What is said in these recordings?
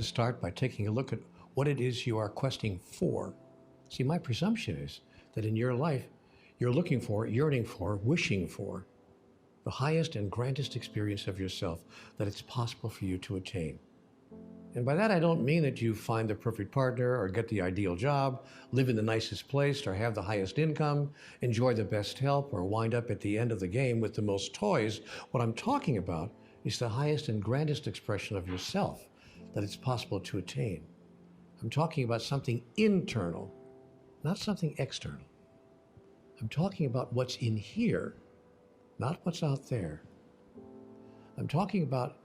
to start by taking a look at what it is you are questing for. See, my presumption is that in your life, you're looking for, yearning for, wishing for the highest and grandest experience of yourself that it's possible for you to attain. And by that, I don't mean that you find the perfect partner or get the ideal job, live in the nicest place or have the highest income, enjoy the best help, or wind up at the end of the game with the most toys. What I'm talking about is the highest and grandest expression of yourself that it's possible to attain. I'm talking about something internal, not something external. I'm talking about what's in here, not what's out there. I'm talking about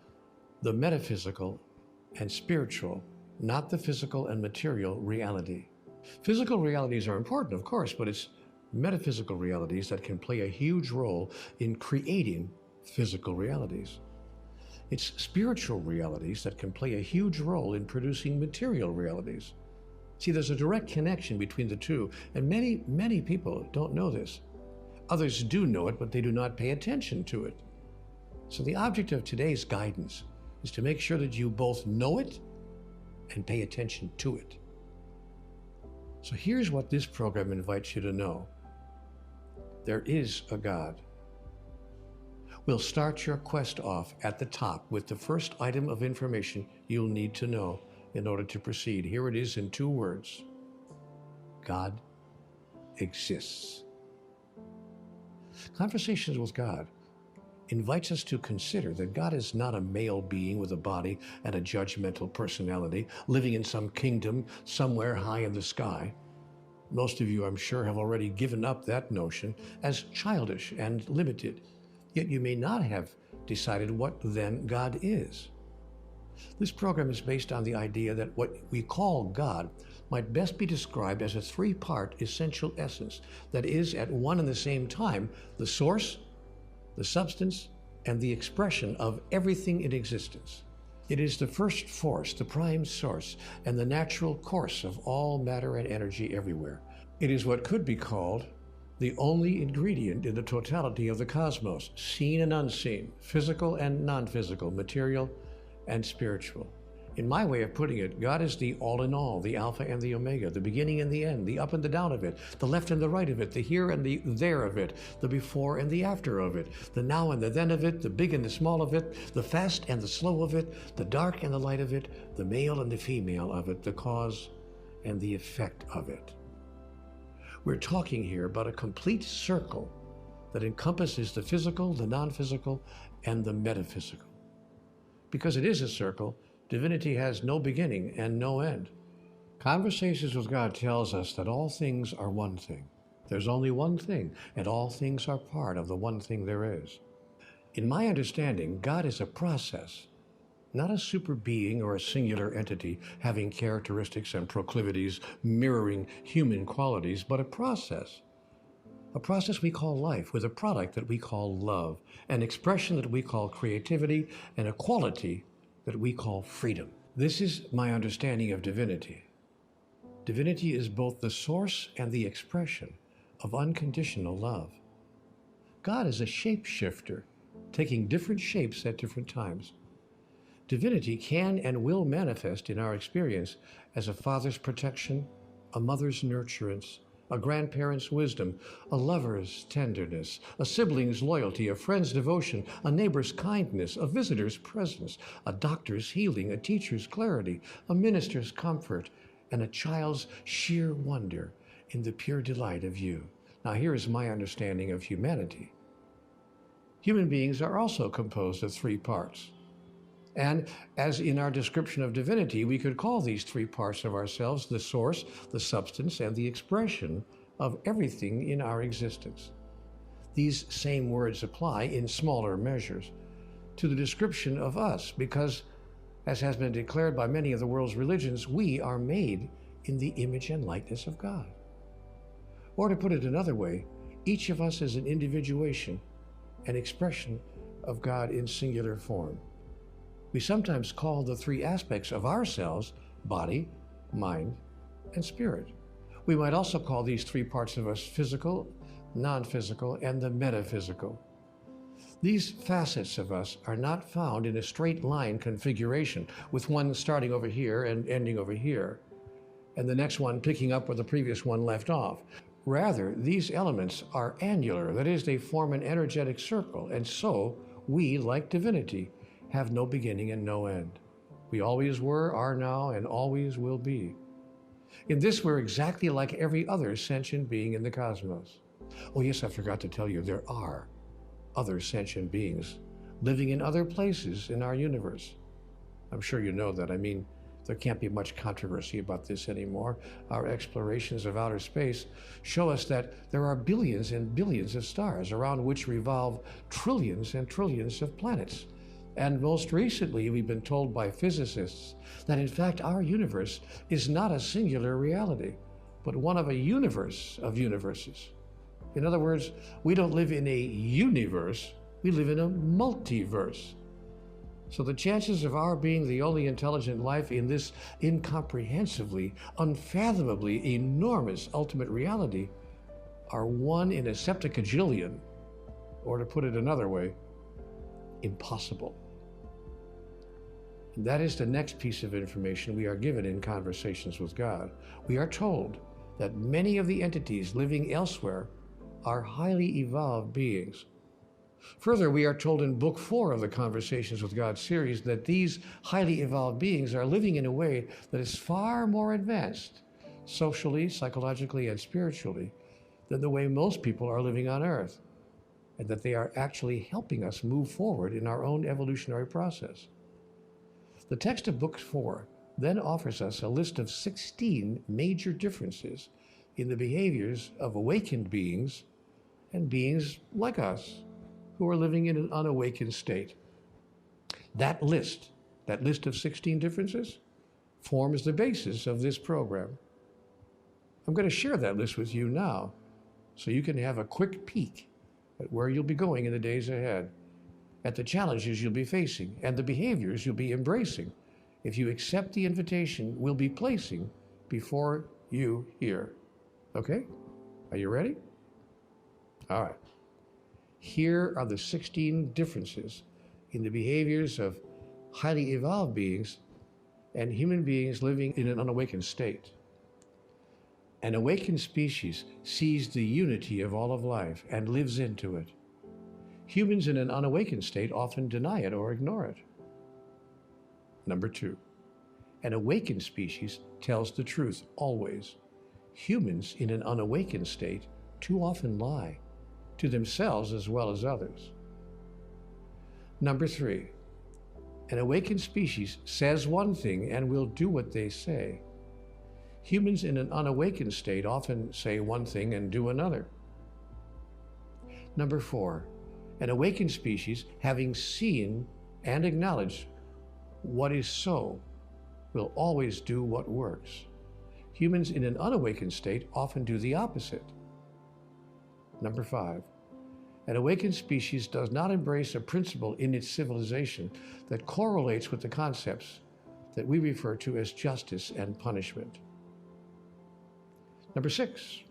the metaphysical and spiritual, not the physical and material reality. Physical realities are important, of course, but it's metaphysical realities that can play a huge role in creating physical realities. It's spiritual realities that can play a huge role in producing material realities. See, there's a direct connection between the two, and many people don't know this. Others do know it, but they do not pay attention to it. So the object of today's guidance is to make sure that you both know it and pay attention to it. So here's what this program invites you to know. There is a God. We'll start your quest off at the top with the first item of information you'll need to know in order to proceed. Here it is in 2 words. God exists. Conversations with God invites us to consider that God is not a male being with a body and a judgmental personality living in some kingdom somewhere high in the sky. Most of you, I'm sure, have already given up that notion as childish and limited, yet you may not have decided what then God is. This program is based on the idea that what we call God might best be described as a 3-part essential essence that is at one and the same time the source, the substance, and the expression of everything in existence. It is the first force, the prime source, and the natural course of all matter and energy everywhere. It is what could be called the only ingredient in the totality of the cosmos, seen and unseen, physical and non-physical, material and spiritual. In my way of putting it, God is the all in all, the Alpha and the Omega, the beginning and the end, the up and the down of it, the left and the right of it, the here and the there of it, the before and the after of it, the now and the then of it, the big and the small of it, the fast and the slow of it, the dark and the light of it, the male and the female of it, the cause and the effect of it. We're talking here about a complete circle that encompasses the physical, the non-physical, and the metaphysical. Because it is a circle, divinity has no beginning and no end. Conversations with God tells us that all things are one thing. There's only one thing, and all things are part of the one thing there is. In my understanding, God is a process, not a super being or a singular entity having characteristics and proclivities mirroring human qualities, but a process. A process we call life, with a product that we call love, an expression that we call creativity, and a quality that we call freedom. This is my understanding of divinity. Divinity is both the source and the expression of unconditional love. God is a shapeshifter, taking different shapes at different times. Divinity can and will manifest in our experience as a father's protection, a mother's nurturance, a grandparent's wisdom, a lover's tenderness, a sibling's loyalty, a friend's devotion, a neighbor's kindness, a visitor's presence, a doctor's healing, a teacher's clarity, a minister's comfort, and a child's sheer wonder in the pure delight of you. Now here is my understanding of humanity. Human beings are also composed of 3 parts. And as in our description of divinity, we could call these 3 parts of ourselves the source, the substance, and the expression of everything in our existence. These same words apply in smaller measures to the description of us because, as has been declared by many of the world's religions, we are made in the image and likeness of God. Or to put it another way, each of us is an individuation, an expression of God in singular form. We sometimes call the 3 aspects of ourselves body, mind, and spirit. We might also call these 3 parts of us physical, non-physical, and the metaphysical. These facets of us are not found in a straight line configuration, with one starting over here and ending over here, and the next one picking up where the previous one left off. Rather, these elements are annular, that is, they form an energetic circle, and so we, like divinity, have no beginning and no end. We always were, are now, and always will be. In this, we're exactly like every other sentient being in the cosmos. Oh yes, I forgot to tell you, there are other sentient beings living in other places in our universe. I'm sure you know that. I mean, there can't be much controversy about this anymore. Our explorations of outer space show us that there are billions and billions of stars around which revolve trillions and trillions of planets. And most recently, we've been told by physicists that in fact our universe is not a singular reality, but one of a universe of universes. In other words, we don't live in a universe, we live in a multiverse. So the chances of our being the only intelligent life in this incomprehensibly, unfathomably enormous ultimate reality are 1 in a septicajillion, or to put it another way, impossible. And that is the next piece of information we are given in Conversations with God. We are told that many of the entities living elsewhere are highly evolved beings. Further, we are told in Book 4 of the Conversations with God series that these highly evolved beings are living in a way that is far more advanced, socially, psychologically, and spiritually, than the way most people are living on Earth, and that they are actually helping us move forward in our own evolutionary process. The text of Book 4 then offers us a list of 16 major differences in the behaviors of awakened beings and beings like us, who are living in an unawakened state. That list of 16 differences, forms the basis of this program. I'm going to share that list with you now, so you can have a quick peek at where you'll be going in the days ahead, at the challenges you'll be facing, and the behaviors you'll be embracing if you accept the invitation we'll be placing before you here. Okay? Are you ready? All right. Here are the 16 differences in the behaviors of highly evolved beings and human beings living in an unawakened state. An awakened species sees the unity of all of life and lives into it. Humans in an unawakened state often deny it or ignore it. Number 2, an awakened species tells the truth always. Humans in an unawakened state too often lie, to themselves as well as others. Number 3, an awakened species says one thing and will do what they say. Humans in an unawakened state often say one thing and do another. Number 4, an awakened species, having seen and acknowledged what is so, will always do what works. Humans in an unawakened state often do the opposite. Number 5, an awakened species does not embrace a principle in its civilization that correlates with the concepts that we refer to as justice and punishment. Number 6,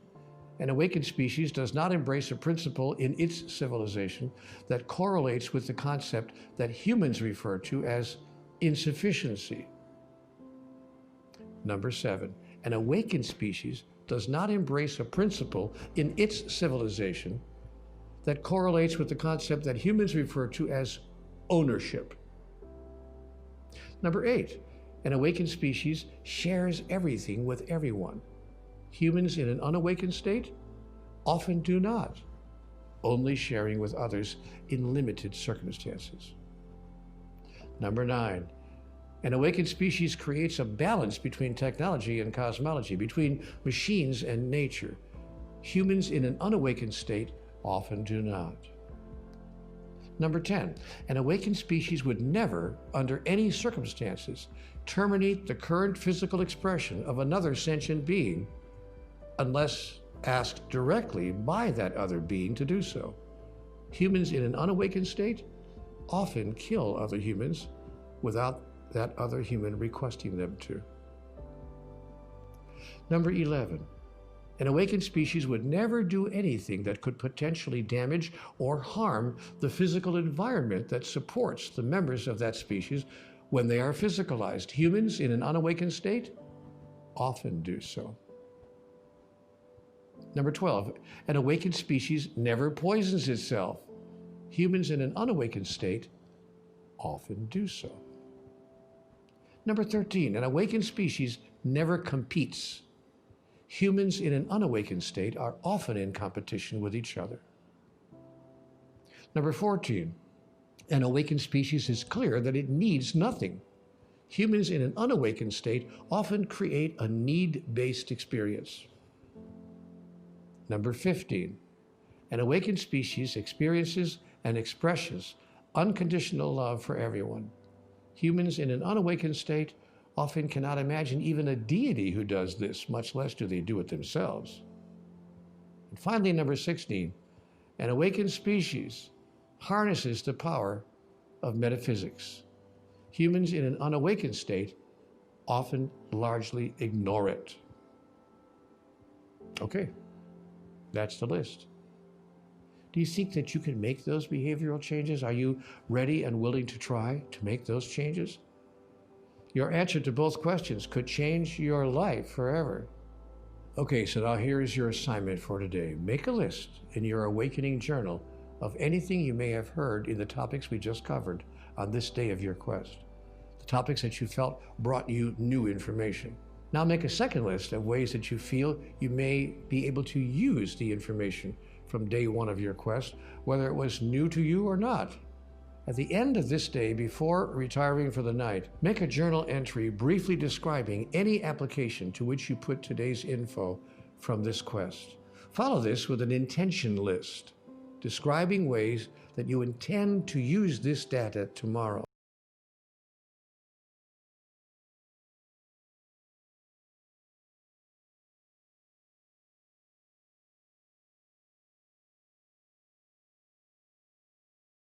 an awakened species does not embrace a principle in its civilization that correlates with the concept that humans refer to as insufficiency. Number 7, an awakened species does not embrace a principle in its civilization that correlates with the concept that humans refer to as ownership. Number 8, an awakened species shares everything with everyone. Humans in an unawakened state often do not, only sharing with others in limited circumstances. Number 9, an awakened species creates a balance between technology and cosmology, between machines and nature. Humans in an unawakened state often do not. Number 10, an awakened species would never, under any circumstances, terminate the current physical expression of another sentient being unless asked directly by that other being to do so. Humans in an unawakened state often kill other humans without that other human requesting them to. Number 11, An awakened species would never do anything that could potentially damage or harm the physical environment that supports the members of that species when they are physicalized. Humans in an unawakened state often do so. Number 12, an awakened species never poisons itself. Humans in an unawakened state often do so. Number 13, an awakened species never competes. Humans in an unawakened state are often in competition with each other. Number 14, an awakened species is clear that it needs nothing. Humans in an unawakened state often create a need-based experience. Number 15, an awakened species experiences and expresses unconditional love for everyone. Humans in an unawakened state often cannot imagine even a deity who does this, much less do they do it themselves. And finally, number 16, an awakened species harnesses the power of metaphysics. Humans in an unawakened state often largely ignore it. Okay, that's the list. Do you think that you can make those behavioral changes? Are you ready and willing to try to make those changes? Your answer to both questions could change your life forever. Okay, so now here is your assignment for today. Make a list in your awakening journal of anything you may have heard in the topics we just covered on this day of your quest. The topics that you felt brought you new information. Now make a second list of ways that you feel you may be able to use the information from day one of your quest, whether it was new to you or not. At the end of this day, before retiring for the night, make a journal entry briefly describing any application to which you put today's info from this quest. Follow this with an intention list, describing ways that you intend to use this data tomorrow.